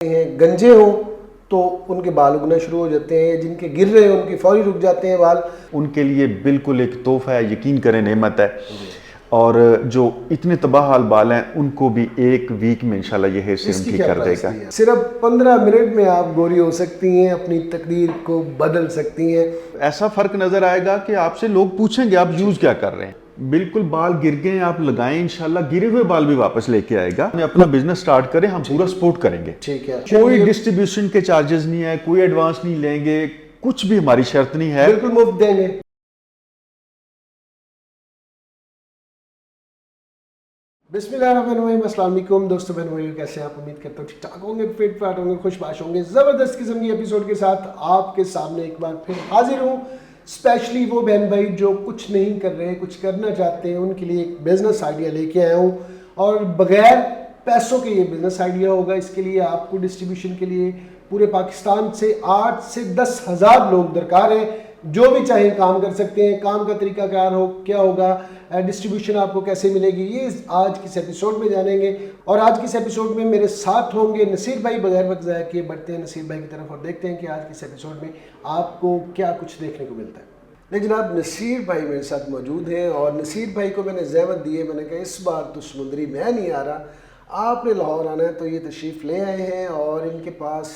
ہیں گنجے ہوں تو ان کے بال اگنا شروع ہو جاتے ہیں، جن کے گر رہے ہیں ان کے فوری رک جاتے ہیں بال. ان کے لیے بالکل ایک تحفہ ہے، یقین کریں نعمت ہے. اور جو اتنے تباہ حال بال ہیں ان کو بھی ایک ویک میں انشاءاللہ یہ ہیئر سیرم ٹھیک کر دے گا. صرف 15 منٹ میں آپ گوری ہو سکتی ہیں، اپنی تقدیر کو بدل سکتی ہیں. ایسا فرق نظر آئے گا کہ آپ سے لوگ پوچھیں گے آپ یوز کیا کر رہے ہیں. بالکل بال گر گئے ہیں آپ لگائیں، انشاءاللہ گرے ہوئے بال بھی واپس لے کے آئے گا. اپنا بزنس سٹارٹ کریں، ہم پورا سپورٹ کریں گے. ٹھیک ہے، کوئی ڈسٹریبیوشن کے چارجز نہیں ہے، کوئی ایڈوانس نہیں لیں گے، کچھ بھی ہماری شرط نہیں ہے، بالکل مفت دیں گے. بسم اللہ الرحمن الرحیم. السلام علیکم دوستو بہن بھائیو، کیسے ہیں آپ؟ امید کرتا ہوں ٹھیک ٹھاک ہوں گے، فٹ فاٹ ہوں گے، خوش باش ہوں گے. زبردست قسم کی ایپیسوڈ کے ساتھ آپ کے سامنے ایک بار پھر حاضر ہوں. اسپیشلی وہ بہن بھائی جو کچھ نہیں کر رہے، کچھ کرنا چاہتے ہیں، ان کے لیے ایک بزنس آئیڈیا لے کے آیا ہوں. اور بغیر پیسوں کے یہ بزنس آئیڈیا ہوگا. اس کے لیے آپ کو ڈسٹریبیوشن کے لیے پورے پاکستان سے 8 سے 10 ہزار لوگ درکار ہیں. جو بھی چاہیں کام کر سکتے ہیں. کام کا طریقہ کار کیا ہوگا، ڈسٹریبیوشن آپ کو کیسے ملے گی، یہ آج کی اس ایپیسوڈ میں جانیں گے. اور آج کی اس ایپیسوڈ میں میرے ساتھ ہوں گے نصیر بھائی. بغیر وقت ضائع کیے بڑھتے ہیں نصیر بھائی کی طرف اور دیکھتے ہیں کہ آج کی اس ایپیسوڈ میں آپ کو کیا کچھ دیکھنے کو ملتا ہے. نہیں جناب، نصیر بھائی میرے ساتھ موجود ہیں اور نصیر بھائی کو میں نے زحمت دی ہے. میں نے کہا اس بار تو سمندری میں نہیں آ رہا، آپ نے لاہور آنا ہے، تو یہ تشریف لے آئے ہیں. اور ان کے پاس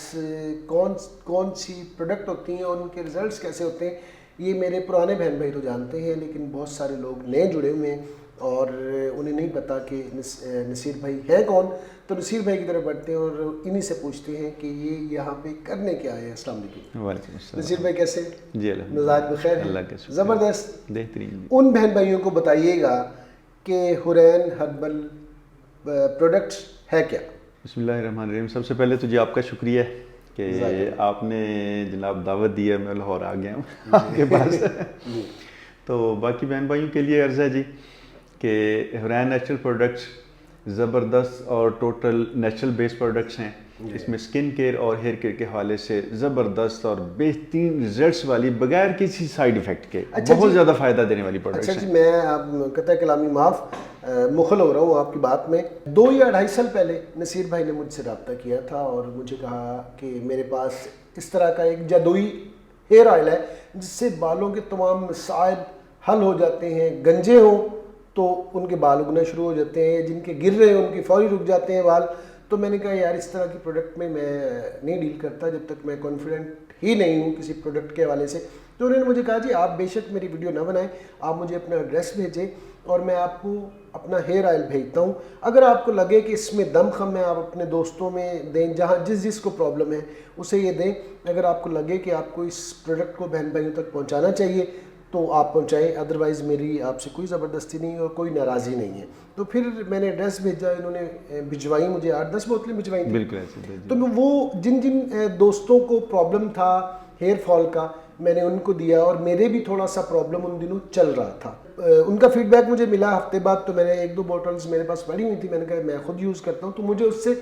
کون سی پروڈکٹ ہوتی ہیں اور ان کے ریزلٹس کیسے ہوتے ہیں یہ میرے پرانے بہن بھائی تو جانتے ہیں، لیکن بہت سارے لوگ نئے جڑے ہوئے ہیں اور انہیں نہیں پتا کہ نصیر بھائی ہے کون. تو نصیر بھائی کی طرف بڑھتے ہیں اور انہی سے پوچھتے ہیں کہ یہ یہاں پہ کرنے کیا ہے. السلام علیکم. وعلیکم السلام. نصیر بھائی کیسے؟ جی مزاج بخیر؟ اللہ کا شکر. زبردست. بہترین. ان بہن بھائیوں کو بتائیے گا کہ حرین ہربل پروڈکٹس ہے کیا؟ بسم اللہ الرحمن الرحیم. سب سے پہلے تو جی آپ کا شکریہ کہ آپ نے جناب دعوت دی ہے، میں لاہور آ گیا ہوں آپ کے پاس. تو باقی بہن بھائیوں کے لیے عرض ہے جی کہ حرین نیچرل پروڈکٹس زبردست اور ٹوٹل نیچرل بیس پروڈکٹس ہیں. اس میں سکن کیئر اور ہیئر کیئر کے حوالے سے زبردست اور بہترین ریزلٹس والی، بغیر کسی سائیڈ ایفیکٹ کے بہت زیادہ فائدہ دینے والی پروڈکٹس ہیں. اچھا جی، میں آپ قطع کلامی معاف مخل ہو رہا ہوں آپ کی بات میں. 2 یا 2.5 سال پہلے نصیر بھائی نے مجھ سے رابطہ کیا تھا اور مجھے کہا کہ میرے پاس اس طرح کا ایک جادوئی ہیئر آئل ہے جس سے بالوں کے تمام مسائل حل ہو جاتے ہیں. گنجے ہوں تو ان کے بال اگنا شروع ہو جاتے ہیں، جن کے گر رہے ہیں ان کے فوری رک جاتے ہیں بال. تو میں نے کہا یار اس طرح کی پروڈکٹ میں نہیں ڈیل کرتا جب تک میں کانفیڈنٹ ہی نہیں ہوں کسی پروڈکٹ کے حوالے سے. تو انہوں نے مجھے کہا جی آپ بے شک میری ویڈیو نہ بنائیں، آپ مجھے اپنا ایڈریس بھیجیں اور میں آپ کو اپنا ہیئر آئل بھیجتا ہوں. اگر آپ کو لگے کہ اس میں دم خم ہے، آپ اپنے دوستوں میں دیں، جہاں جس کو پرابلم ہے اسے یہ دیں. اگر آپ کو لگے کہ آپ کو اس پروڈکٹ کو بہن بھائیوں تک پہنچانا چاہیے تو آپ پہنچائیں، ادروائز میری آپ سے کوئی زبردستی نہیں اور کوئی ناراضی نہیں ہے. تو پھر میں نے ایڈریس بھیجا، انہوں نے بھجوائی مجھے 8-10 بوتلیں بھجوائی تھیں. بالکل ایسے. تو میں وہ جن دوستوں کو پرابلم تھا ہیئر فال کا میں نے ان کو دیا اور میرے بھی تھوڑا سا پرابلم ان دنوں چل رہا تھا. ان کا فیڈ بیک مجھے ملا ہفتے بعد. تو میں نے 1-2 بوٹلز میرے پاس پڑی ہوئی تھی، میں نے کہا میں خود یوز کرتا ہوں. تو مجھے اس سے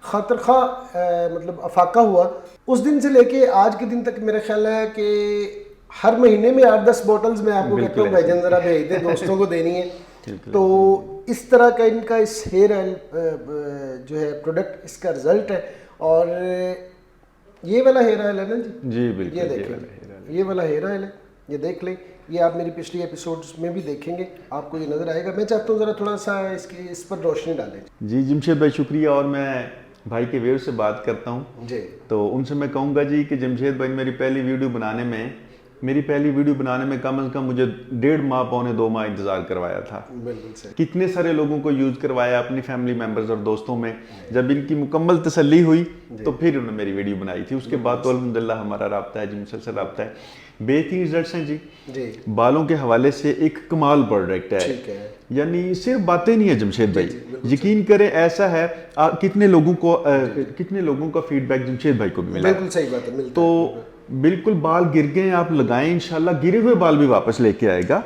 خاطر خواہ مطلب افاقہ ہوا. اس دن سے لے کے آج کے دن تک میرا خیال ہے کہ ہر مہینے میں 8-10 بوٹلز میں آپ کو کہتا ہوں بھائی جان ذرا بھیج دیں، دوستوں کو دینی ہے. تو اس طرح کا ان کا اس ہیئر آئل جو ہے پروڈکٹ، اس کا رزلٹ ہے. اور یہ والا ہیئر آئل ہے نا جی بالکل، یہ دیکھ لیں، یہ والا ہیئر آئل ہے، یہ دیکھ لیں. یہ آپ میری پچھلی ایپیسوڈز میں بھی دیکھیں گے، آپ کو یہ نظر آئے گا. میں چاہتا ہوں ذرا تھوڑا سا اس پر روشنی ڈالیں. جی جمشید بھائی شکریہ. اور میں بھائی کے ویو سے بات کرتا ہوں جی. تو ان سے میں کہوں گا جی کہ جمشید بھائی میری پہلی ویڈیو بنانے میں کم از کم مجھے 1.5 ماہ 2 ماہ انتظار کروایا تھا. بالکل صحیح. کتنے سارے لوگوں کو یوز کروایا اپنی فیملی ممبرز اور دوستوں میں. جب ان کی مکمل تسلی ہوئی تو پھر انہوں نے میری ویڈیو بنائی تھی. اس کے بعد تو الحمدللہ ہمارا رابطہ ہے جی، مسلسل رابطہ ہے. بہترین رزلٹس ہیں جی. بالوں کے حوالے سے ایک کمال پروڈکٹ ہے. یعنی صرف باتیں نہیں ہے جمشید بھائی، یقین کریں ایسا ہے. کتنے لوگوں کا فیڈ بیک جمشید بھائی کو بھی ملا. بالکل صحیح بات ہے. تو بالکل بال گر گئے ہیں آپ لگائیں، انشاءاللہ گرے ہوئے بال بھی واپس لے کے آئے گا.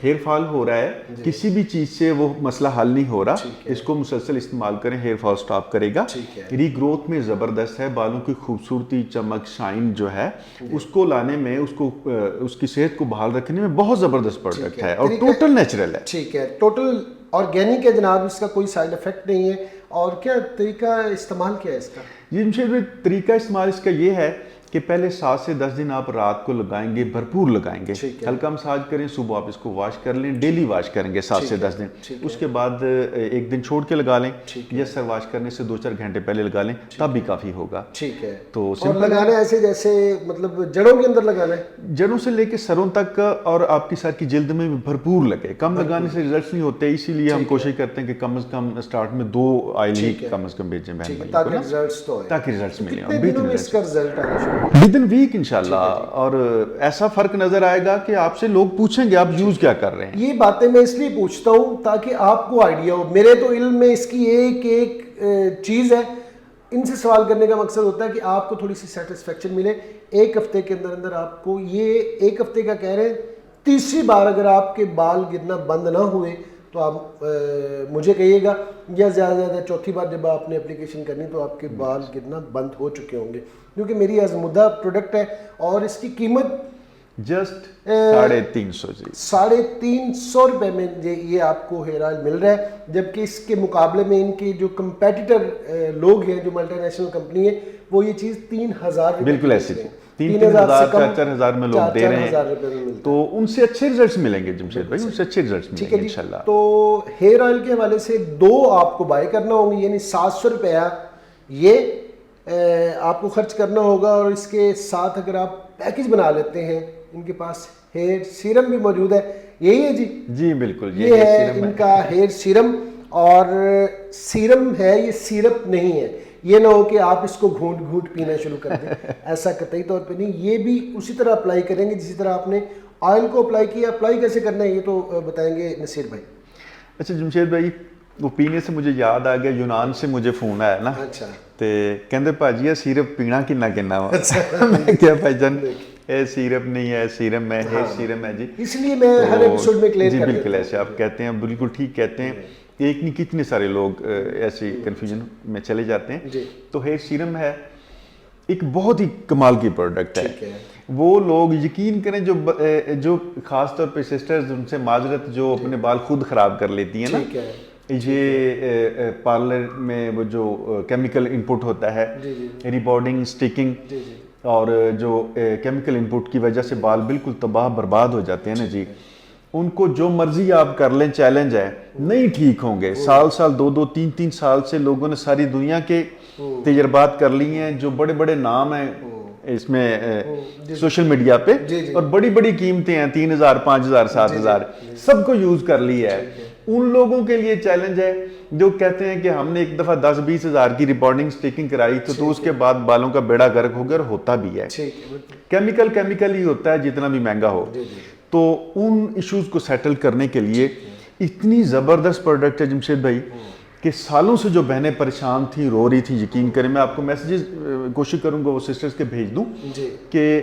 ہیئر فال ہو رہا ہے، کسی بھی چیز سے وہ مسئلہ حل نہیں ہو رہا، اس کو مسلسل استعمال کریں، ہیئر فال سٹاپ کرے گا. ری گروتھ میں زبردست ہے. بالوں کی خوبصورتی، چمک، شائن جو ہے اس کو لانے میں، اس کی صحت کو بحال رکھنے میں بہت زبردست پروڈکٹ ہے اور ٹوٹل نیچرل ہے. ٹھیک ہے، ٹوٹل آرگینک ہے جناب، اس کا کوئی سائیڈ افیکٹ نہیں ہے. اور کیا طریقہ استعمال کیا ہے اس کا؟ جمشید بھائی طریقہ استعمال اس کا یہ ہے کہ پہلے 7 سے 10 دن آپ رات کو لگائیں گے، بھرپور لگائیں گے، ہلکا مساج کریں، صبح آپ اس کو واش کر لیں، ڈیلی واش کریں گے 7 سے 10 دن، اس کے بعد ایک دن چھوڑ کے لگا لیں، یا سر واش کرنے سے 2-4 گھنٹے پہلے لگا لیں، تب بھی کافی ہوگا. ٹھیک ہے. تو اور لگانا ہے ایسے جیسے مطلب جڑوں کے اندر لگانا ہے، جڑوں سے لے کے سروں تک، اور آپ کی سر کی جلد میں بھی بھرپور لگے. کم لگانے سے ریزلٹس نہیں ہوتے، اسی لیے ہم کوشش کرتے ہیں کہ کم از کم اسٹارٹ میں 2 آئل ہی کم از کم بھیجیں بہن بھائی کو، تاکہ ریزلٹس ملیں ود ان ویک انشاءاللہ. اور ایسا فرق نظر آئے گا کہ آپ سے لوگ پوچھیں گے آپ یوز کیا کر رہے ہیں. یہ باتیں میں اس لیے پوچھتا ہوں تاکہ آپ کو آئیڈیا ہو. میرے تو علم میں اس کی ایک چیز ہے، ان سے سوال کرنے کا مقصد ہوتا ہے کہ آپ کو تھوڑی سی سیٹسفیکشن ملے. ایک ہفتے کے اندر اندر آپ کو یہ ایک ہفتے کا کہہ رہے ہیں، تیسری بار اگر آپ کے بال گرنا بند نہ ہوئے تو آپ مجھے کہیے گا، یا زیادہ سے زیادہ چوتھی بار جب آپ نے اپلیکیشن کرنی تو آپ کے بال گرنا بند ہو چکے ہوں گے، کیونکہ میری آزمودہ پروڈکٹ ہے. اور اس کی قیمت جسٹ 350 جی، 350 روپے میں یہ آپ کو ہیئر آئل مل رہا ہے. جبکہ اس کے مقابلے میں ان کے جو کمپیٹیٹر لوگ ہیں، جو ملٹی نیشنل کمپنی ہے، وہ یہ چیز 3000 روپے بالکل ایسے 3,000 4,000 میں لوگ دے رہے ہیں، تو ان سے اچھے ریزلٹس ملیں گے جمشید بھائی، ان سے اچھے ریزلٹس ملیں گے انشاءاللہ. تو ہیئر آئل کے حوالے سے 2 آپ کو بائی کرنا ہوں گے، یعنی 700 روپیہ یہ آپ کو خرچ کرنا ہوگا. اور اس کے ساتھ اگر آپ پیکج بنا لیتے ہیں، ان کے پاس ہیئر سیرم بھی موجود ہے. یہی ہے جی؟ جی بالکل، یہ ہے ان کا ہیئر سیرم. اور سیرم ہے، یہ سیرپ نہیں ہے. یہ نہ ہو کہ آپ اس کو گھونٹ گھونٹ پینا شروع کر دیں، ایسا قطعی طور پہ نہیں. یہ بھی اسی طرح اپلائی کریں گے جسی طرح آپ نے آئل کو اپلائی کیا. اپلائی کیسے کرنا ہے یہ تو بتائیں گے نصیر بھائی. اچھا جمشید بھائی، وہ پینے سے مجھے یاد آ گیا، یونان سے مجھے فون آیا نا، اچھا تے کہندے بھاجی یہ سیرپ پینا کنا وا. میں کیا بھائی جان اے سیرپ نہیں ہے، سیرم ہے، ہیئر سیرم ہے جی. اس لیے میں ہر ایپیسوڈ میں کلیئر جی کر بالکل ایسے آپ کہتے ہیں، بالکل ٹھیک کہتے ہیں. ایک نہیں کتنے سارے لوگ ایسی کنفیوژن میں چلے جاتے ہیں. تو ہیئر سیرم ہے ایک بہت ہی کمال کی پروڈکٹ ہے. وہ لوگ یقین کریں جو خاص طور پہ سسٹرز، ان سے معذرت، جو اپنے بال خود خراب کر لیتی ہیں نا، یہ پارلر میں وہ جو کیمیکل انپٹ ہوتا ہے، ریبارڈنگ، اسٹیکنگ، اور جو کیمیکل انپٹ کی وجہ سے بال بالکل تباہ برباد ہو جاتے ہیں نا جی، ان کو جو مرضی آپ کر لیں، چیلنج ہے، نہیں ٹھیک ہوں گے. سال 2-2 3-3 سال سے لوگوں نے ساری دنیا کے تجربات کر لی ہیں، جو بڑے بڑے نام ہیں اس میں سوشل میڈیا پہ، اور بڑی بڑی قیمتیں ہیں، 3,000 5,000 7,000، سب کو یوز کر لی ہے. ان لوگوں کے لیے چیلنج ہے جو کہتے ہیں کہ ہم نے ایک دفعہ 10-20 ہزار کی ریبارڈنگ اسٹیکنگ کرائی تو اس کے بعد بالوں کا بیڑا گرک ہو گیا، اور ہوتا بھی ہے. کیمیکل ہی ہوتا ہے جتنا بھی مہنگا ہو. تو ان ایشوز کو سیٹل کرنے کے لیے اتنی زبردست پروڈکٹ ہے جمشید بھائی کہ سالوں سے جو بہنیں پریشان تھیں، رو رہی تھیں، یقین کریں، میں آپ کو میسیجز کوشش کروں گا وہ سسٹرز کے بھیج دوں، کہ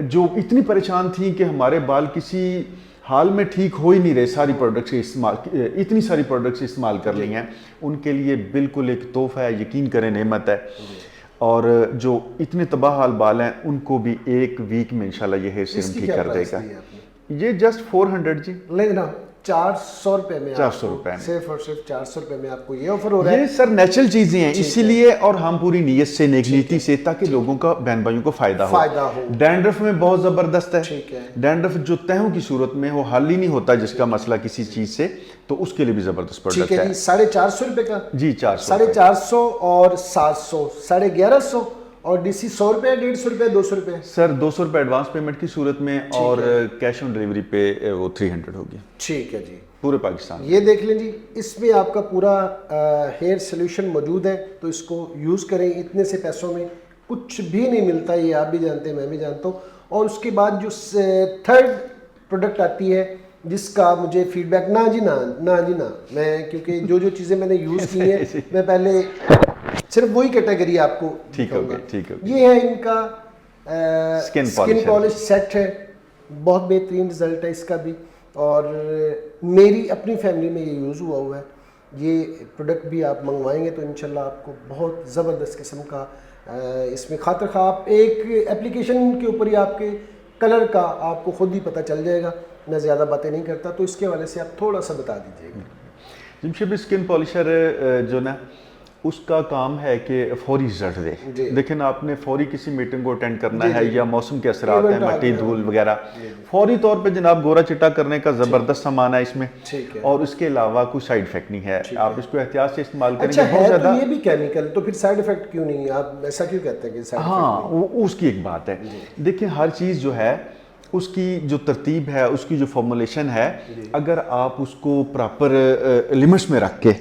جو اتنی پریشان تھیں کہ ہمارے بال کسی حال میں ٹھیک ہو ہی نہیں رہے، ساری پروڈکٹس استعمال، اتنی ساری پروڈکٹس استعمال کر لی ہیں، ان کے لیے بالکل ایک تحفہ ہے، یقین کریں نعمت ہے. اور جو اتنے تباہ حال بال ہیں ان کو بھی ایک ویک میں انشاءاللہ یہ ہیئر سیرم ٹھیک کر دے گا. یہ جسٹ 400 جی، لینا 400 روپے میں، 400 روپے میں، صرف اور صرف 400 روپے میں آپ کو یہ آفر ہو رہا ہے. یہ سر نیچرل چیزیں ہیں اسی لیے، اور ہم پوری نیت سے، نیک نیتی سے، تاکہ لوگوں کا، بہن بھائیوں کو فائدہ ہو. ڈینڈرف میں بہت زبردست ہے. ڈینڈرف جو تہوں کی صورت میں وہ حل ہی نہیں ہوتا جس کا مسئلہ کسی چیز سے، تو اس کے لیے بھی زبردست پروڈکٹ ہے. 450 روپے کا جی، 450 اور 700 1150، اور ڈی سی 100 روپے، 150 روپے، 200 روپے. سر 200 روپے ایڈوانس پیمنٹ کی صورت میں، اور کیش آن ڈیلیوری پہ وہ 300 ہوگی. ٹھیک ہے جی، پورے پاکستان. یہ دیکھ لیں جی، اس میں آپ کا پورا ہیئر سولوشن موجود ہے، تو اس کو یوز کریں. اتنے سے پیسوں میں کچھ بھی نہیں ملتا، یہ آپ بھی جانتے ہیں، میں بھی جانتا ہوں. اور اس کے بعد جو 3rd پروڈکٹ آتی ہے جس کا مجھے فیڈ بیک، نہ جی نہ، میں کیونکہ جو چیزیں میں نے یوز کی ہیں میں پہلے صرف وہی کیٹیگری آپ کو دکھاؤں گا. یہ ہے ان کا اسکن پالش سیٹ ہے، بہت بہترین رزلٹ ہے اس کا بھی، اور میری اپنی فیملی میں یہ یوز ہوا ہے. یہ پروڈکٹ بھی آپ منگوائیں گے تو انشاءاللہ آپ کو بہت زبردست قسم کا اس میں خاطر خواہ، آپ ایک ایپلیکیشن کے اوپر ہی آپ کے کلر کا آپ کو خود ہی پتہ چل جائے گا. میں زیادہ باتیں نہیں کرتا، تو اس کے حوالے سے آپ تھوڑا سا بتا دیجیے گا. جمشید اسکن پالشر جو نا، اس کا کام ہے کہ فوری رزلٹ دے. لیکن آپ نے فوری کسی میٹنگ کو اٹینڈ کرنا ہے یا موسم کے اثرات ہیں, مٹی دھول وغیرہ, فوری طور پہ جناب گورا چٹا کرنے کا زبردست سامان ہے اس میں, اور اس کے علاوہ کوئی سائیڈ افیکٹ نہیں ہے. آپ اس کو احتیاط سے استعمال کریں گے. اچھا ہے تو یہ بھی کیمیکل, تو پھر سائیڈ افیکٹ کیوں نہیں ہے, آپ ایسا کیوں کہتے ہیں کہ سائیڈ افیکٹ؟ ہاں اس کی ایک بات ہے. دیکھیں ہر چیز جو ہے اس کی جو ترتیب ہے, اس کی جو فارمولیشن ہے, اگر آپ اس کو پراپر لمٹس میں رکھ کے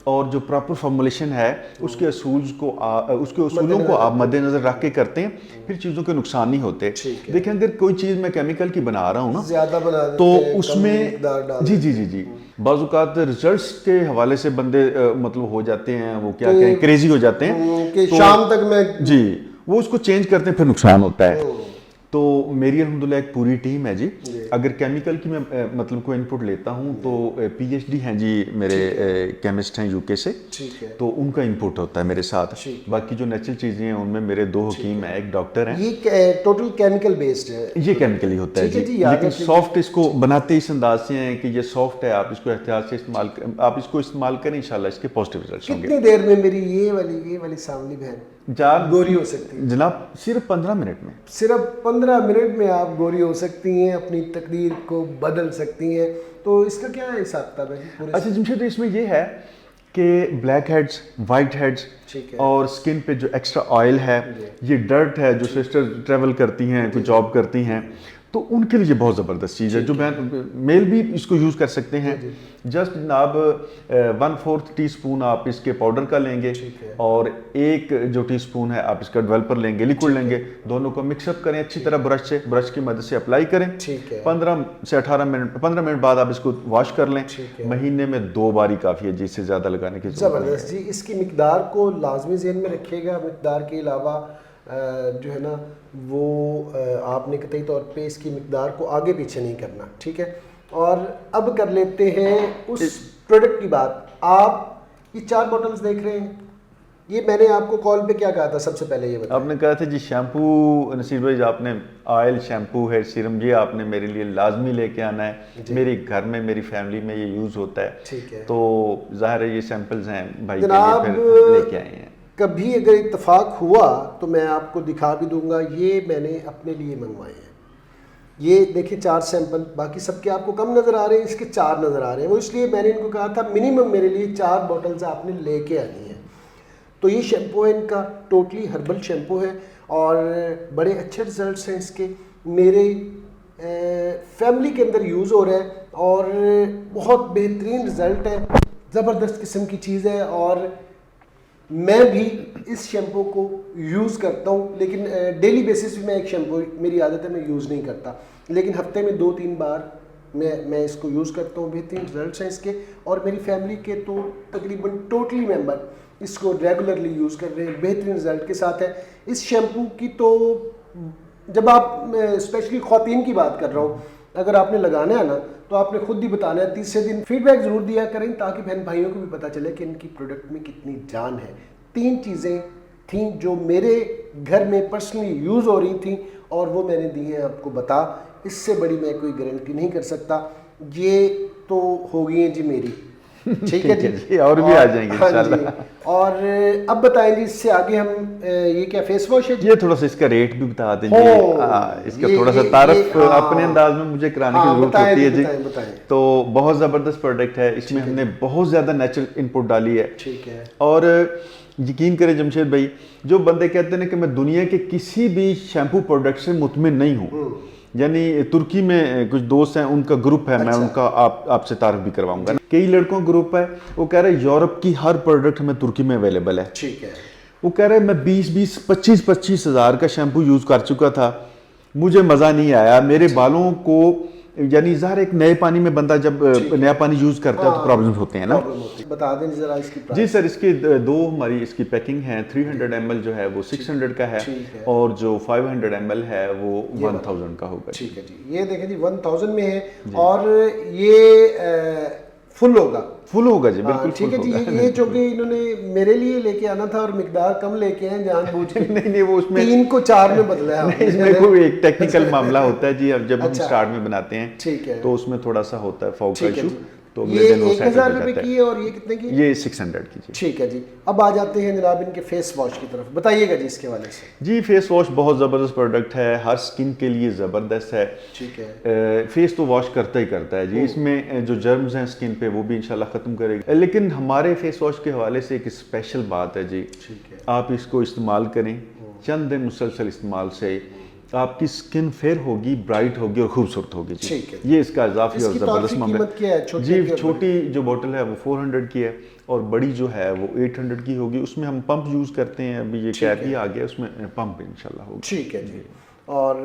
اور جو پراپر فارمولیشن ہے اس کے اصولوں کو آپ مد نظر رکھ کے کرتے ہیں, پھر چیزوں کے نقصان نہیں ہوتے. دیکھیں اگر کوئی چیز میں کیمیکل کی بنا رہا ہوں نا تو اس میں جی بعض اوقات ریزلٹس کے حوالے سے بندے مطلب ہو جاتے ہیں, وہ کیا کہیں کریزی ہو جاتے ہیں کہ شام تک میں جی وہ اس کو چینج کرتے ہیں, پھر نقصان ہوتا ہے. تو میری الحمدللہ ایک پوری ٹیم ہے جی. اگر کیمیکل کی میں مطلب کوئی انپٹ لیتا ہوں تو پی ایچ ڈی ہیں جی میرے کیمسٹ ہیں یو کے سے, تو ان کا انپٹ ہوتا ہے میرے ساتھ. باقی جو نیچرل چیزیں ہیں ان میں میرے 2 حکیم ہیں, ایک ڈاکٹر ہیں. یہ ٹوٹل کیمیکل بیسڈ ہے, یہ کیمیکل ہی ہوتا ہے جی. لیکن سافٹ اس کو بناتے اس انداز سے ہیں کہ یہ سافٹ ہے, آپ اس کو احتیاط سے استعمال کریں, انشاءاللہ اس کے پازیٹیو ریزلٹس ہوں گے. کتنی دیر میں میری یہ والی ساملی بہن گوری ہو سکتی ہے جناب؟ صرف 15 منٹ میں. صرف 15 منٹ میں آپ گوری ہو سکتی ہیں, اپنی تقدیر کو بدل سکتی ہیں. تو اس کا کیا حساب کتاب ہے؟ اچھا جمشید, اس میں یہ ہے کہ بلیک ہیڈز, وائٹ ہیڈز اور سکن پہ جو ایکسٹرا آئل ہے, یہ ڈرٹ ہے جو سسٹر ٹریول کرتی ہیں, کوئی جاب کرتی ہیں, تو ان کے لیے بہت زبردست چیز ہے. جو میل بھی اس کو یوز کر سکتے ہیں. جسٹ جناب 1/4 ٹی اسپون آپ اس کے پاؤڈر کا لیں گے, اور 1 جو ٹی اسپون ہے آپ اس کا ڈیولپر لیں گے, لیکوڈ لیں گے, دونوں کو مکس اپ کریں اچھی طرح برش کی مدد سے اپلائی کریں. 15 سے 18 منٹ 15 منٹ بعد آپ اس کو واش کر لیں. مہینے میں 2 بار ہی کافی ہے, جس سے زیادہ لگانے کی ضرورت نہیں ہے. زبردست جی. اس کی مقدار کو لازمی ذہن میں رکھیے گا. مقدار کے علاوہ جو ہے نا وہ آپ نے قطعی طور پہ اس کی مقدار کو آگے پیچھے نہیں کرنا, ٹھیک ہے. اور اب کر لیتے ہیں اس پروڈکٹ کی بات. آپ یہ 4 بوٹلز دیکھ رہے ہیں, یہ میں نے آپ کو کال پہ کیا کہا تھا سب سے پہلے؟ یہ بتائیں. آپ نے کہا تھا جی شیمپو نصیر بھائی, آپ نے آئل, شیمپو, ہیئر سیرم, یہ آپ نے میرے لیے لازمی لے کے آنا ہے. میرے گھر میں, میری فیملی میں یہ یوز ہوتا ہے. ٹھیک ہے. تو ظاہر ہے یہ سیمپلز ہیں بھائی کے لیے, پھر لے کے آئے ہیں. کبھی اگر اتفاق ہوا تو میں آپ کو دکھا بھی دوں گا. یہ میں نے اپنے لیے منگوائے ہیں. یہ دیکھیں 4 سیمپل, باقی سب کے آپ کو کم نظر آ رہے ہیں, اس کے 4 نظر آ رہے ہیں. وہ اس لیے میں نے ان کو کہا تھا منیمم میرے لیے 4 بوٹلز آپ نے لے کے آنی ہیں. تو یہ شیمپو ہے ان کا, ٹوٹلی ہربل شیمپو ہے, اور بڑے اچھے رزلٹس ہیں اس کے. میرے فیملی کے اندر یوز ہو رہا ہے اور بہت بہترین رزلٹ ہے, زبردست قسم کی چیز ہے. اور میں بھی اس شیمپو کو یوز کرتا ہوں, لیکن ڈیلی بیسس پہ میں ایک شیمپو, میری عادت ہے میں یوز نہیں کرتا, لیکن ہفتے میں 2-3 بار میں اس کو یوز کرتا ہوں. بہترین رزلٹس ہیں اس کے, اور میری فیملی کے تو تقریباً ٹوٹلی ممبر اس کو ریگولرلی یوز کر رہے ہیں, بہترین رزلٹ کے ساتھ ہے. اس شیمپو کی تو جب آپ, اسپیشلی خواتین کی بات کر رہا ہوں, اگر آپ نے لگانا ہے نا تو آپ نے خود ہی بتانا ہے. 30 دن فیڈ بیک ضرور دیا کریں تاکہ بہن بھائیوں کو بھی پتہ چلے کہ ان کی پروڈکٹ میں کتنی جان ہے. 3 چیزیں تھیں جو میرے گھر میں پرسنلی یوز ہو رہی تھیں, اور وہ میں نے دی ہیں آپ کو بتا. اس سے بڑی میں کوئی گارنٹی نہیں کر سکتا. یہ تو ہو گئی ہیں جی میری, ٹھیک ہے جی, اور بھی آ جائیں گے انشاءاللہ. اور اب بتائیں جی اس سے آگے ہم, یہ کیا فیس واش ہے جی؟ یہ تھوڑا سا اس کا ریٹ بھی بتا دیجیے, اس کا تھوڑا سا تعارف اپنے انداز میں مجھے کرانے کی ضرورت ہوتی ہے جی. تو بہت زبردست پروڈکٹ ہے, اس میں ہم نے بہت زیادہ نیچرل انپٹ ڈالی ہے. ٹھیک ہے. اور یقین کریں جمشید بھائی, جو بندے کہتے ہیں کہ میں دنیا کے کسی بھی شیمپو پروڈکٹ سے مطمئن نہیں ہوں, یعنی ترکی میں کچھ دوست ہیں, ان کا گروپ ہے, میں ان کا آپ سے تعارف بھی کرواؤں گا. کئی لڑکوں کا گروپ ہے, وہ کہہ رہے ہیں یورپ کی ہر پروڈکٹ میں ترکی میں اویلیبل ہے. ٹھیک ہے. وہ کہہ رہے ہیں میں 25 ہزار کا شیمپو یوز کر چکا تھا, مجھے مزہ نہیں آیا. میرے بالوں کو, یعنی ظاہر ایک نئے پانی میں بندہ جب نیا پانی یوز کرتا ہے تو پرابلمز ہوتے ہیں نا. بتا دیں ذرا اس کی. جی سر, اس کی 2 ہماری اس کی پیکنگ ہے. 300 ml جو ہے وہ 600 کا ہے, اور جو 500 ml ہے وہ 1000 کا ہوگا. ٹھیک ہے جی. یہ دیکھیں جی 1000 میں ہے, اور یہ فل ہوگا جی, بالکل. ٹھیک ہے جی. یہ چونکہ انہوں نے میرے لیے لے کے آنا تھا اور مقدار کم لے کے ہیں جان بوجھ کے. نہیں, وہ اس میں 3 کو 4 میں بدلا ہے. اس میں کوئی ایک ٹیکنیکل معاملہ ہوتا ہے جی. اب جب ہم سٹارٹ میں بناتے ہیں تو اس میں تھوڑا سا ہوتا ہے فوگ کا ایشو, تو اگلے یہ دن وہ 1000 روپے کی ہے اور یہ کتنے کی؟ یہ 600 کی جی. ٹھیک ہے جی. اب آ جاتے ہیں جناب ان کے فیس واش کی طرف، بتائیے گا جی اس کے حوالے سے. جی فیس واش بہت زبردست پروڈکٹ ہے، ہر سکن کے لیے زبردست ہے. ٹھیک ہے. فیس تو واش کرتا ہی کرتا ہے جی، اس میں جو جرمز ہیں سکن پہ وہ بھی انشاءاللہ ختم کرے گا. لیکن ہمارے فیس واش کے حوالے سے ایک اسپیشل بات ہے جی، آپ اس کو استعمال کریں، چند دن مسلسل استعمال سے آپ کی سکن فیئر ہوگی، برائٹ ہوگی اور خوبصورت ہوگی جی. یہ اس کا اضافی اور زبردست معاملہ ہے جی. چھوٹی جو بوٹل ہے وہ 400 کی ہے اور بڑی جو ہے وہ 800 کی ہوگی. اس میں ہم پمپ یوز کرتے ہیں، ابھی یہ کیپ ہی آ گیا، اس میں پمپ انشاءاللہ ہوگی. ٹھیک ہے جی. اور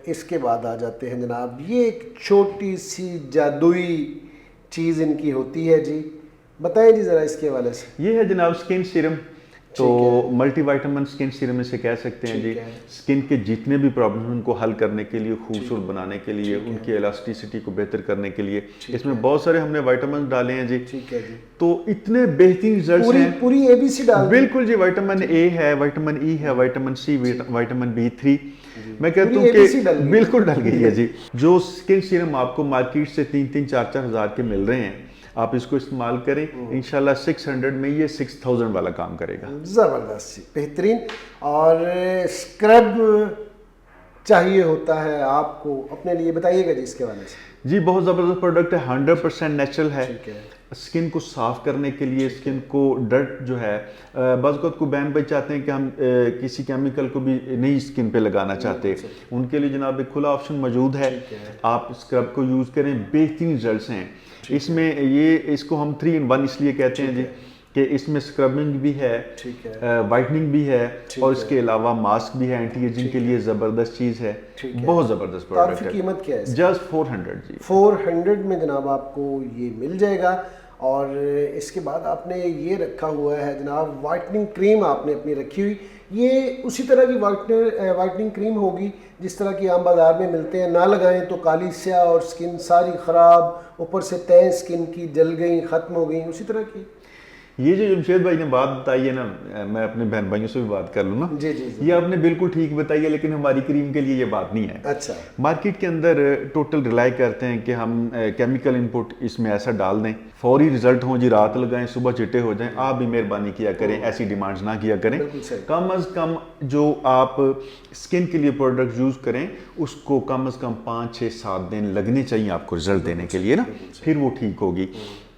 اس کے بعد آ جاتے ہیں جناب، یہ ایک چھوٹی سی جادوئی چیز ان کی ہوتی ہے جی، بتائیں جی ذرا اس کے حوالے سے. یہ ہے جناب سکن سیرم، تو ملٹی وائٹامن سکن سیرم اسے کہہ سکتے ہیں جی. سکن کے جتنے بھی پرابلم ان کو حل کرنے کے لیے، خوبصورت بنانے کے لیے، ان کی الاسٹیسٹی کو بہتر کرنے کے لیے اس میں بہت سارے ہم نے وائٹامن ڈالے ہیں جی. تو اتنے بہترین رزلٹس ہیں. پوری اے بی سی ڈال بالکل جی. وائٹامن اے ہے، وائٹامن ای ہے، وائٹامن سی، وائٹامن B3. میں کہتا ہوں کہ بالکل ڈل گئی ہے جی. جو سکن سیرم آپ کو مارکیٹ سے 3-3 4-4 ہزار کے مل رہے ہیں، آپ اس کو استعمال کریں، انشاءاللہ 600 میں یہ 6000 والا کام کرے گا. زبردست، بہترین. اور اسکرب چاہیے ہوتا ہے آپ کو اپنے لیے، بتائیے گا جی اس کے حوالے سے. جی بہت زبردست پروڈکٹ ہے، 100% نیچرل ہے. سکن کو صاف کرنے کے لیے، سکن کو ڈرٹ جو ہے، بعض اوقات کو بہن بھائی چاہتے ہیں کہ ہم کسی کیمیکل کو بھی نہیں سکن پہ لگانا چاہتے، ان کے لیے جناب ایک کھلا آپشن موجود ہے. آپ اسکرب کو یوز کریں، بہترین رزلٹس ہیں اس میں. اس کو ہم 3-in-1 اس لیے کہتے ہیں جی کہ اس میں اسکربنگ بھی ہے، وائٹننگ بھی ہے، اور اس کے علاوہ ماسک بھی ہے، اینٹی ایجنگ کے لیے زبردست چیز ہے. بہت زبردست پروڈکٹ ہے. قیمت کیا ہے؟ جسٹ 400 جی. 400 میں جناب آپ کو یہ مل جائے گا. اور اس کے بعد آپ نے یہ رکھا ہوا ہے جناب وائٹننگ کریم، آپ نے اپنی رکھی ہوئی. یہ اسی طرح کی وائٹننگ کریم ہوگی جس طرح کی عام بازار میں ملتے ہیں، نہ لگائیں تو کالی سیاہ اور سکن ساری خراب، اوپر سے تہ سکن کی جل گئیں، ختم ہو گئیں، اسی طرح کی. یہ جو جمشید بھائی نے بات بتائی ہے نا، میں اپنے بہن بھائیوں سے بھی بات کر لوں نا. یہ آپ نے بالکل ٹھیک بتائی ہے، لیکن ہماری کریم کے لیے یہ بات نہیں ہے. اچھا. مارکیٹ کے اندر ٹوٹل ریلائی کرتے ہیں کہ ہم کیمیکل انپٹ اس میں ایسا ڈال دیں، فوری رزلٹ ہوں جی، رات لگائیں صبح چٹے ہو جائیں. آپ بھی مہربانی کیا کریں، ایسی ڈیمانڈز نہ کیا کریں. کم از کم جو آپ سکن کے لیے پروڈکٹ یوز کریں اس کو کم از کم 5-6-7 دن لگنے چاہیے آپ کو رزلٹ دینے کے لیے نا، پھر وہ ٹھیک ہوگی.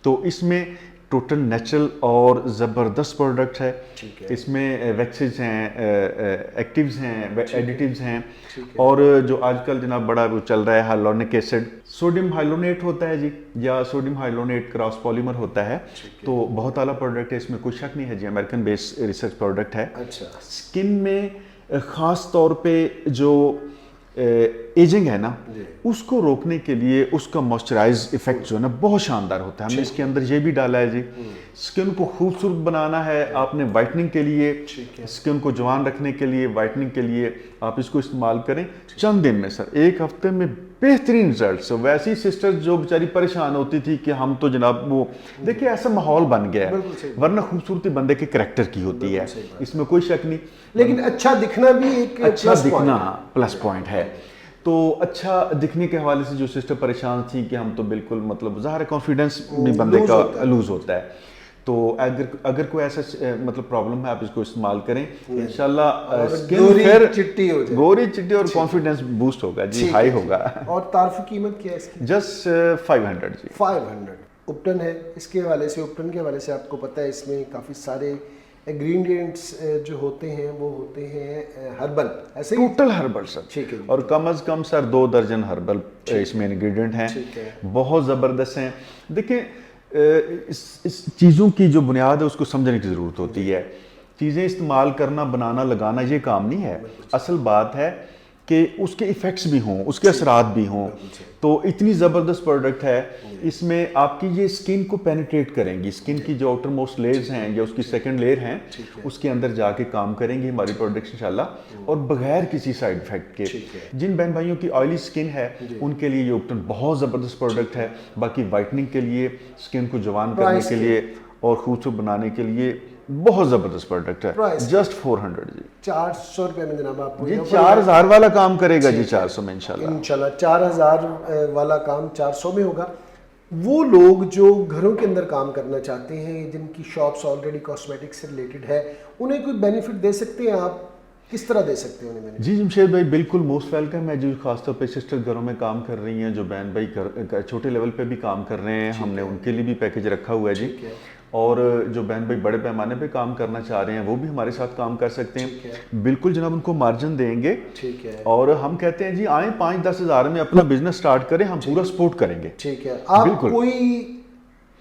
تو اس میں ٹوٹل نیچرل اور زبردست پروڈکٹ ہے. اس میں ویکسز ہیں، ایکٹیوز ہیں، ایڈیٹیوز ہیں، اور جو آج کل جناب بڑا وہ چل رہا ہے ہائلورونک ایسڈ، سوڈیم ہائلونیٹ ہوتا ہے جی، یا سوڈیم ہائلونیٹ کراس پولیمر ہوتا ہے. تو بہت اعلیٰ پروڈکٹ ہے، اس میں کوئی شک نہیں ہے جی، امریکن بیس ریسرچ پروڈکٹ ہے. سکن میں خاص طور پہ جو ایجنگ ہے نا، اس کو روکنے کے لیے اس کا موئسچرائز ایفیکٹ جو ہے نا بہت شاندار ہوتا ہے. ہم نے اس کے اندر یہ بھی ڈالا ہے جی. سکن کو خوبصورت بنانا ہے آپ نے، وائٹننگ کے لیے، سکن کو جوان رکھنے کے لیے، وائٹننگ کے لیے آپ اس کو استعمال کریں. چند دن میں سر، 1 ہفتے میں بہترین رزلٹس. ویسی سسٹر جو بیچاری پریشان ہوتی تھی کہ ہم تو جناب وہ دیکھیں ایسا ماحول بن گیا ہے، ورنہ خوبصورتی بندے کے کریکٹر کی ہوتی ہے، اس میں کوئی شک نہیں. لیکن اچھا دکھنا بھی ایک اچھا دکھنا پلس پوائنٹ ہے. تو اچھا دکھنے کے حوالے سے جو سسٹر پریشان تھی کہ ہم تو بالکل مطلب ظاہر ہے کانفیڈنس بھی بندے کا لوز ہوتا ہے. تو اگر کوئی ایسا مطلب پرابلم ہے آپ اس کو استعمال کریں، انشاءاللہ سکن پھر گوری چٹی اور کانفیڈنس بوسٹ ہوگا جی، ہائی ہوگا. اور تعارفی قیمت کیا ہے اس کی؟ جسٹ 500 جی. 500. اپٹن ہے اس کے حوالے سے، اپٹن کے حوالے سے آپ کو پتہ ہے اس میں کافی سارے انگریڈینٹس جو ہوتے ہیں وہ ہوتے ہیں ہربل، ایسے ٹوٹل ہربل سر. ٹھیک ہے. اور کم از کم سر 2 درجن ہربل اس میں انگریڈینٹ ہیں، بہت زبردست ہیں. دیکھیں اس چیزوں کی جو بنیاد ہے اس کو سمجھنے کی ضرورت ہوتی ہے. چیزیں استعمال کرنا، بنانا، لگانا یہ کام نہیں ہے. اصل بات ہے کہ اس کے ایفیکٹس بھی ہوں، اس کے اثرات بھی ہوں. تو اتنی زبردست پروڈکٹ ہے، اس میں آپ کی یہ سکن کو پینیٹریٹ کریں گی. سکن کی جو آؤٹر موسٹ لیئرز ہیں یا اس کی سیکنڈ لیئر ہیں اس کے اندر جا کے کام کریں گی ہماری پروڈکٹس انشاءاللہ، اور بغیر کسی سائیڈ افیکٹ کے. جن بہن بھائیوں کی آئلی سکن ہے ان کے لیے یہ اپٹن بہت زبردست پروڈکٹ ہے. باقی وائٹننگ کے لیے، سکن کو جوان کرنے کے لیے اور خوبصورت بنانے کے لیے بہت زبردست پروڈکٹ ہے. جسٹ 400 جی. 400 روپے میں جناب آپ کو یہ 4000 والا کام کرے گا جی 400 میں انشاءاللہ. 4000 والا کام 400 میں ہوگا. وہ لوگ جو گھروں کے اندر کام کرنا چاہتے ہیں, جن کی شاپس آلریڈی کاسمیٹک سے ریلیٹڈ ہے, انہیں کوئی بینیفٹ دے سکتے ہیں آپ؟ کس طرح دے سکتے ہیں انہیں؟ جی جمشید بھائی بالکل موسٹ ویلکم ہے. جو خاص طور پہ سسٹر گھروں میں کام کر رہی ہیں, جو بہن بھائی چھوٹے لیول پہ بھی کام کر رہے ہیں, ہم نے ان کے لیے بھی پیکیج رکھا ہوا ہے جی. اور جو بہن بھائی بڑے پیمانے پہ کام کرنا چاہ رہے ہیں وہ بھی ہمارے ساتھ کام کر سکتے ہیں. بالکل جناب, ان کو مارجن دیں گے. ٹھیک ہے. اور ہم کہتے ہیں جی آئیں 5-10 ہزار میں اپنا بزنس سٹارٹ کریں, ہم پورا سپورٹ کریں گے. ٹھیک ہے. آپ کوئی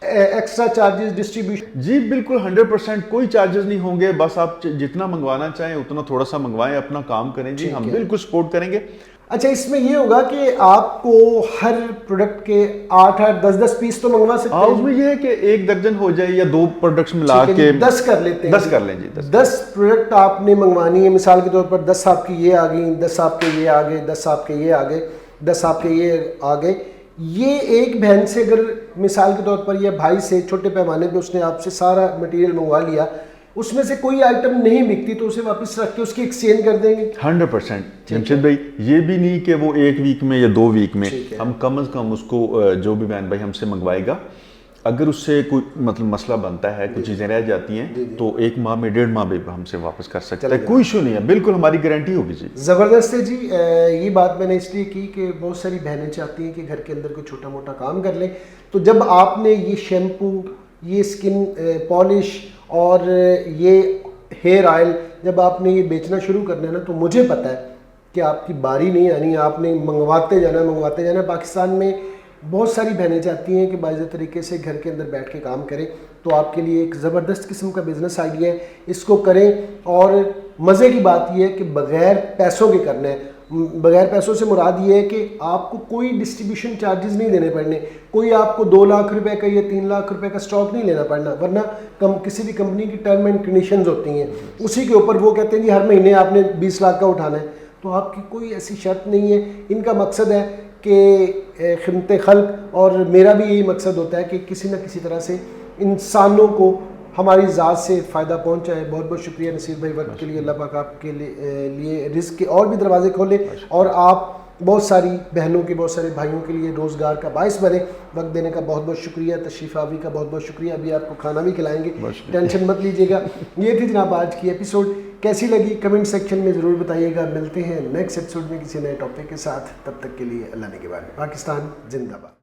ایکسٹرا چارجز ڈسٹریبیوشن؟ جی بالکل 100% کوئی چارجز نہیں ہوں گے. بس آپ جتنا منگوانا چاہیں اتنا تھوڑا سا منگوائیں, اپنا کام کریں جی, ہم بالکل سپورٹ کریں گے. اچھا, اس میں یہ ہوگا کہ آپ کو ہر پروڈکٹ کے 8-10 پیس تو منگوا سکتے ہیں. اس میں یہ ہے کہ 1 درجن ہو جائے یا 2 پروڈکٹس ملا کے 10 کر لیتے ہیں. 10 کر لیں جی. 10 پروڈکٹ آپ نے منگوانی ہے, مثال کے طور پر 10 آپ کی یہ آ گئی, 10 آپ کے یہ آ گئے, 10 آپ کے یہ آ گئے, 10 آپ کے یہ آ گئے. یہ ایک بہن سے اگر مثال کے طور پر یا بھائی سے چھوٹے پیمانے پہ اس نے آپ سے سارا مٹیریل منگوا لیا, اس میں سے کوئی آئٹم نہیں بکتی تو اسے واپس رکھ کے اس کی ایکسچینج کر دیں گے 100%. جمشید بھائی یہ بھی نہیں کہ وہ 1 ویک میں یا 2 ویک میں, ہم کم از کم اس کو جو بھی بہن بھائی ہم سے منگوائے گا, اگر اس سے کوئی مطلب مسئلہ بنتا ہے, کچھ چیزیں رہ جاتی ہیں, تو 1 ماہ میں 1.5 ماہ بھی ہم سے واپس کر سکتا ہے, کوئی ایشو نہیں ہے. بالکل ہماری گارنٹی ہوگی جی. زبردست ہے جی. یہ بات میں نے اس لیے کی کہ بہت ساری بہنیں چاہتی ہیں کہ گھر کے اندر کوئی چھوٹا موٹا کام کر لیں. تو جب آپ نے یہ شیمپو, یہ اسکن پالش اور یہ ہیئر آئل جب آپ نے یہ بیچنا شروع کرنا ہے نا, تو مجھے پتہ ہے کہ آپ کی باری نہیں آنی, آپ نے منگواتے جانا. پاکستان میں بہت ساری بہنیں چاہتی ہیں کہ باضابطہ طریقے سے گھر کے اندر بیٹھ کے کام کریں. تو آپ کے لیے ایک زبردست قسم کا بزنس آئیڈیا ہے, اس کو کریں. اور مزے کی بات یہ ہے کہ بغیر پیسوں کے کرنا ہے. بغیر پیسوں سے مراد یہ ہے کہ آپ کو کوئی ڈسٹریبیوشن چارجز نہیں دینے پڑنے, کوئی آپ کو 2 لاکھ روپے کا یا 3 لاکھ روپے کا سٹاک نہیں لینا پڑنا, ورنہ کسی بھی کمپنی کی ٹرم اینڈ کنڈیشنز ہوتی ہیں, اسی کے اوپر وہ کہتے ہیں جی ہر مہینے آپ نے 20 لاکھ کا اٹھانا ہے. تو آپ کی کوئی ایسی شرط نہیں ہے. ان کا مقصد ہے کہ خدمت خلق, اور میرا بھی یہی مقصد ہوتا ہے کہ کسی نہ کسی طرح سے انسانوں کو ہماری ذات سے فائدہ پہنچائے. بہت بہت شکریہ نصیر بھائی وقت کے لیے. اللہ پاک آپ کے لیے رزق کے اور بھی دروازے کھولے, اور آپ بہت ساری بہنوں کے, بہت سارے بھائیوں کے لیے روزگار کا باعث بنے. وقت دینے کا بہت بہت شکریہ. تشریف آوری کا بہت بہت شکریہ. ابھی آپ کو کھانا بھی کھلائیں گے, ٹینشن مت لیجیے گا. یہ تھی جناب آج کی ایپیسوڈ. کیسی لگی کمنٹ سیکشن میں ضرور بتائیے گا. ملتے ہیں نیکسٹ ایپیسوڈ میں کسی نئے ٹاپک کے ساتھ. تب تک کے لیے اللہ نے کے بارے. پاکستان زندہ باد.